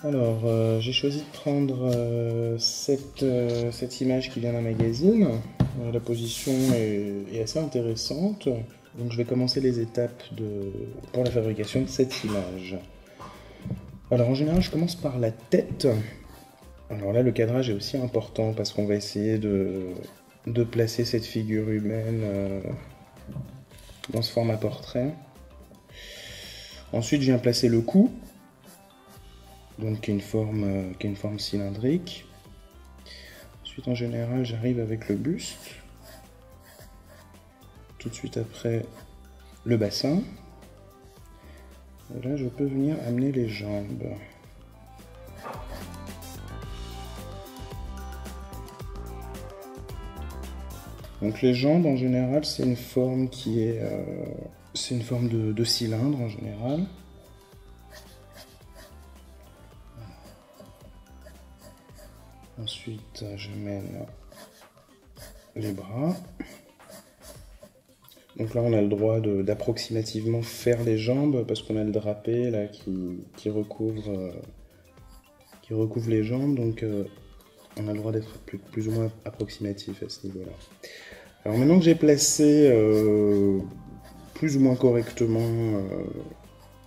Alors, j'ai choisi de prendre cette image qui vient d'un magazine. La position est assez intéressante. Donc je vais commencer les étapes pour la fabrication de cette image. Alors en général, je commence par la tête. Alors là, le cadrage est aussi important parce qu'on va essayer de placer cette figure humaine dans ce format portrait. Ensuite, je viens placer le cou, donc qui est une forme cylindrique. Ensuite, en général, j'arrive avec le buste. Tout de suite après, le bassin. Et là, je peux venir amener les jambes. Donc les jambes, en général, c'est une forme qui est... c'est une forme de cylindre, en général. Ensuite, je mène les bras. Donc là, on a le droit d'approximativement faire les jambes parce qu'on a le drapé là, qui recouvre les jambes. Donc on a le droit d'être plus ou moins approximatif à ce niveau-là. Alors maintenant que j'ai placé plus ou moins correctement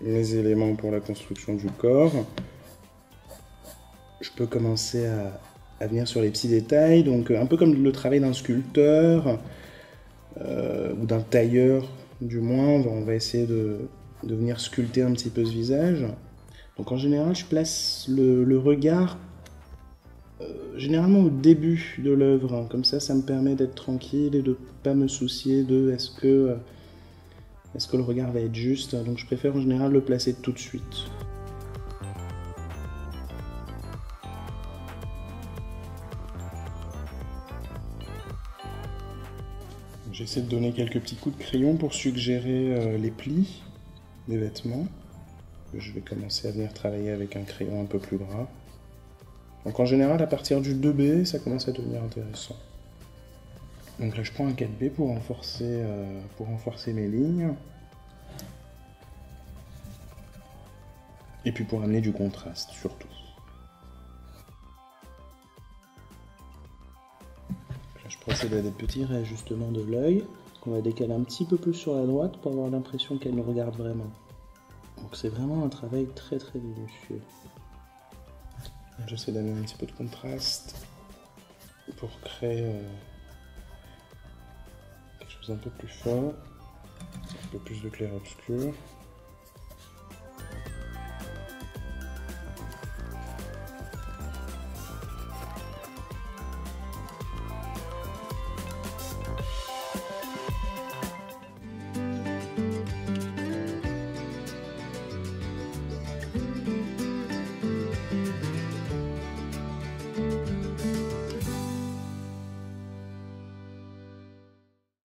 mes éléments pour la construction du corps, je peux commencer à venir sur les petits détails. Donc un peu comme le travail d'un sculpteur, ou d'un tailleur du moins, on va essayer de venir sculpter un petit peu ce visage. Donc en général, je place le regard généralement au début de l'œuvre, hein. Comme ça me permet d'être tranquille et de ne pas me soucier de est-ce que le regard va être juste. Donc je préfère en général le placer tout de suite. J'essaie de donner quelques petits coups de crayon pour suggérer les plis des vêtements. Je vais commencer à venir travailler avec un crayon un peu plus gras. Donc en général, à partir du 2B, ça commence à devenir intéressant. Donc là, je prends un 4B pour renforcer mes lignes. Et puis pour amener du contraste, surtout. Je procède à des petits réajustements de l'œil, qu'on va décaler un petit peu plus sur la droite pour avoir l'impression qu'elle nous regarde vraiment. Donc c'est vraiment un travail très très minutieux. J'essaie d'amener un petit peu de contraste pour créer quelque chose d'un peu plus fort, un peu plus de clair-obscur.